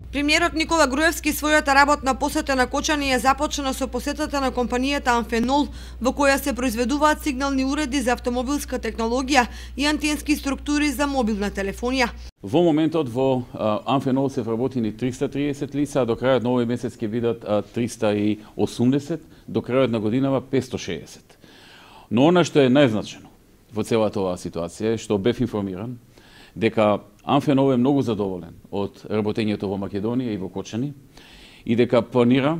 Премиерот Никола Груевски својата работна посета на Кочани ја започна со посетата на компанијата Амфенол, во која се произведуваат сигнални уреди за автомобилска технологија и антенски структури за мобилна телефонија. Во моментот во Амфенол се вработени 330 лица, до крајот на овој месец ќе бидат 380, до крајот на годинава 560. Но она што е најзначено во целата оваа ситуација е што бев информиран дека Амфенол е многу задоволен од работењето во Македонија и во Кочани и дека планира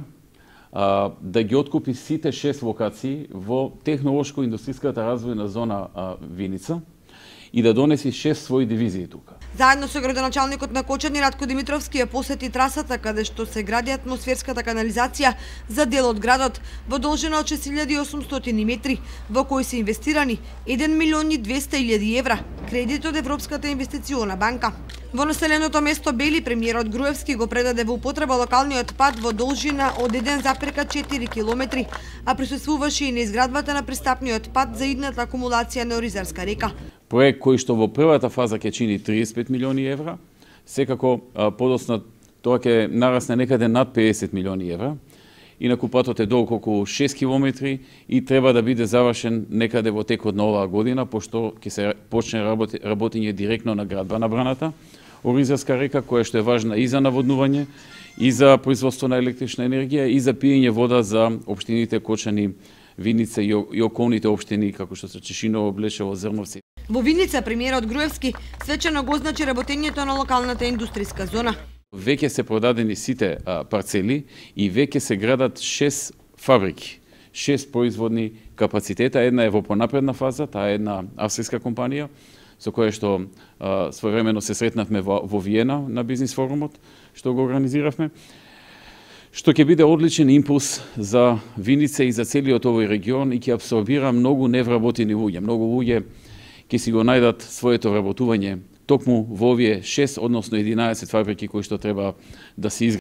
да ги откупи сите 6 локации во технолошко-индустријската развојна зона Виница и да донеси 6 своји дивизии тука. Заедно со градоначалникот на Кочани Ратко Димитровски ја посети трасата каде што се гради атмосферската канализација за дел од градот во должина од 6800 метри, во кој се инвестирани 1.200.000 евра кредит од Европската инвестициона банка. Во населеното место Бели премиерот Груевски го предаде во употреба локалниот пат во должина од 1,4 километри, а присуствуваше и на изградбата на пристапниот пат за идната акумулација на Оризарска река. Проект кој што во првата фаза ќе чини 35 милиони евра, секако подоцна тоа ќе нарасне некаде над 50 милиони евра. Инаку патот е долг околу 6 километри и треба да биде завршен некаде во текот на оваа година, пошто ќе се почне работење директно на градба на браната Оризарска река, која што е важна и за наводнување, и за производство на електрична енергија, и за пиење вода за општините Кочани, Виница и околните општини, како што се Чешиново, Блешево, Зрновци. Во Виница премиерот Груевски свечено го означи работењето на локалната индустријска зона. Веќе се продадени сите парцели и веќе се градат 6 фабрики, 6 производни капацитета. Една е во понапредна фаза, таа е една австријска компанија, со која што своевремено се сретнавме во Виена на бизнис форумот, што го организиравме, што ќе биде одличен импулс за Виница и за целиот овој регион и ќе абсорбира многу невработени луѓе. Многу луѓе ќе си го најдат своето вработување токму во овие 6, односно 11 фабрики кои што треба да се изградат.